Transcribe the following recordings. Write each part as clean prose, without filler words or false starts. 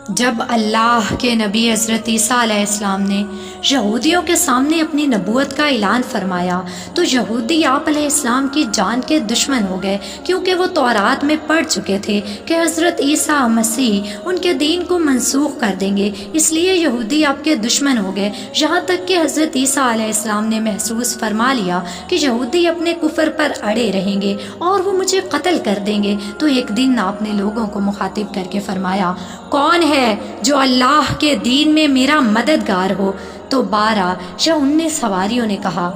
جب اللہ کے نبی حضرت عیسیٰ علیہ السلام نے یہودیوں کے سامنے اپنی نبوت کا اعلان فرمایا تو یہودی آپ علیہ السلام کی جان کے دشمن ہو گئے، کیونکہ وہ تورات میں پڑھ چکے تھے کہ حضرت عیسیٰ مسیح ان کے دین کو منسوخ کر دیں گے، اس لیے یہودی آپ کے دشمن ہو گئے، یہاں تک کہ حضرت عیسیٰ علیہ السلام نے محسوس فرما لیا کہ یہودی اپنے کفر پر اڑے رہیں گے اور وہ مجھے قتل کر دیں گے۔ تو ایک دن آپ نے لوگوں کو مخاطب کر کے فرمایا، کون ہے جو اللہ کے دین میں میرا مددگار ہو؟ تو 12 یا 19 سواریوں نے کہا،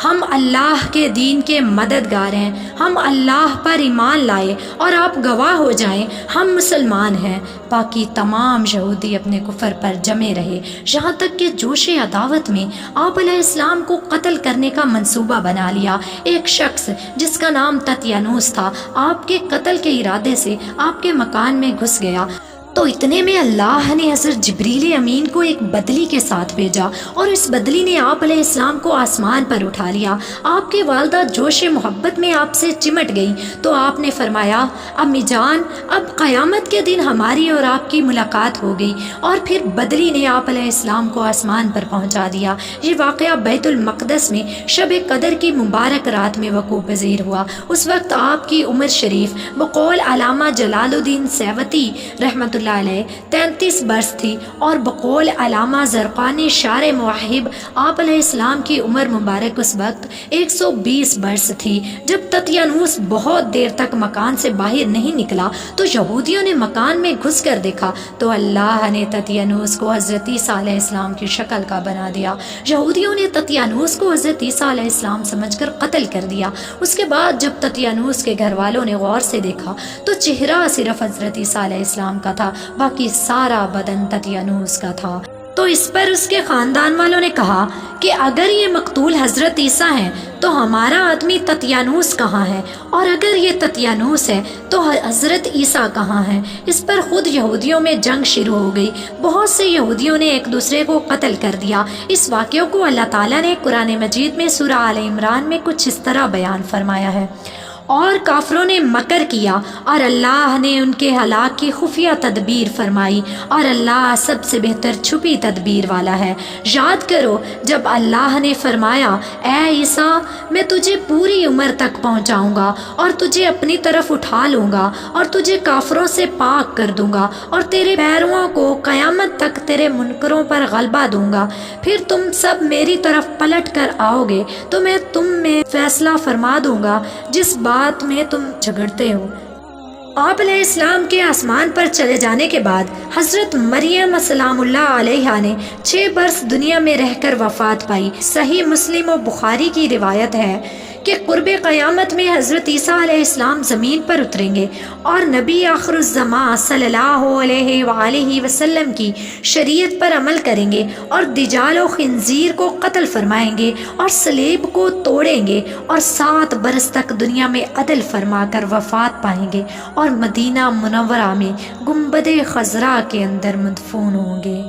ہم اللہ کے دین کے مددگار ہیں، ہم اللہ پر ایمان لائے اور آپ گواہ ہو جائیں ہم مسلمان ہیں۔ باقی تمام یہودی اپنے کفر پر جمے رہے، یہاں تک کہ جوش عداوت میں آپ علیہ السلام کو قتل کرنے کا منصوبہ بنا لیا۔ ایک شخص جس کا نام تطیانوس تھا آپ کے قتل کے ارادے سے آپ کے مکان میں گھس گیا، تو اتنے میں اللہ نے حضرت جبریل امین کو ایک بدلی کے ساتھ بھیجا اور اس بدلی نے آپ علیہ السلام کو آسمان پر اٹھا لیا۔ آپ کی والدہ جوش محبت میں آپ سے چمٹ گئی تو آپ نے فرمایا، امی جان اب قیامت کے دن ہماری اور آپ کی ملاقات ہو گئی، اور پھر بدلی نے آپ علیہ السلام کو آسمان پر پہنچا دیا۔ یہ واقعہ بیت المقدس میں شب قدر کی مبارک رات میں وقوع پذیر ہوا۔ اس وقت آپ کی عمر شریف بقول علامہ جلال الدین سیوطی رحمۃ اللہ علیہ 33 برس تھی، اور بقول علامہ زرقانی شارع موحب آپ علیہ السلام کی عمر مبارک اس وقت 120 برس تھی۔ جب تطیانوس بہت دیر تک مکان سے باہر نہیں نکلا تو یہودیوں نے مکان میں گھس کر دیکھا تو اللہ نے تطیانوس کو حضرت عیسیٰ علیہ السلام کی شکل کا بنا دیا۔ یہودیوں نے تطیانوس کو حضرت عیسیٰ علیہ السلام سمجھ کر قتل کر دیا۔ اس کے بعد جب تطیانوس کے گھر والوں نے غور سے دیکھا تو چہرہ صرف حضرت عیسیٰ علیہ السلام کا تھا، باقی سارا بدن تطیانوس کا تھا۔ تو اس پر اس کے خاندان والوں نے کہا کہ اگر یہ مقتول حضرت عیسیٰ ہیں تو ہمارا آدمی تطیانوس کہاں ہے، اور اگر یہ تطیانوس ہے تو حضرت عیسیٰ کہاں ہیں؟ اس پر خود یہودیوں میں جنگ شروع ہو گئی، بہت سے یہودیوں نے ایک دوسرے کو قتل کر دیا۔ اس واقعے کو اللہ تعالیٰ نے قرآن مجید میں سورہ آل عمران میں کچھ اس طرح بیان فرمایا ہے، اور کافروں نے مکر کیا اور اللہ نے ان کے ہلاک کی خفیہ تدبیر فرمائی، اور اللہ سب سے بہتر چھپی تدبیر والا ہے۔ یاد کرو جب اللہ نے فرمایا، اے عیسیٰ میں تجھے پوری عمر تک پہنچاؤں گا اور تجھے اپنی طرف اٹھا لوں گا اور تجھے کافروں سے پاک کر دوں گا اور تیرے پیرووں کو قیامت تک تیرے منکروں پر غلبہ دوں گا، پھر تم سب میری طرف پلٹ کر آؤ گے تو میں تم میں فیصلہ فرما دوں گا جس بات میں تم جھگڑتے ہو۔ آپ علیہ السلام کے آسمان پر چلے جانے کے بعد حضرت مریم سلام اللہ علیہا نے 6 برس دنیا میں رہ کر وفات پائی۔ صحیح مسلم و بخاری کی روایت ہے کہ قرب قیامت میں حضرت عیسیٰ علیہ السلام زمین پر اتریں گے اور نبی آخر الزمان صلی اللہ علیہ وآلہ وسلم کی شریعت پر عمل کریں گے اور دجال و خنزیر کو قتل فرمائیں گے اور صلیب کو توڑیں گے اور 7 برس تک دنیا میں عدل فرما کر وفات پائیں گے اور مدینہ منورہ میں گنبد خضرا کے اندر مدفون ہوں گے۔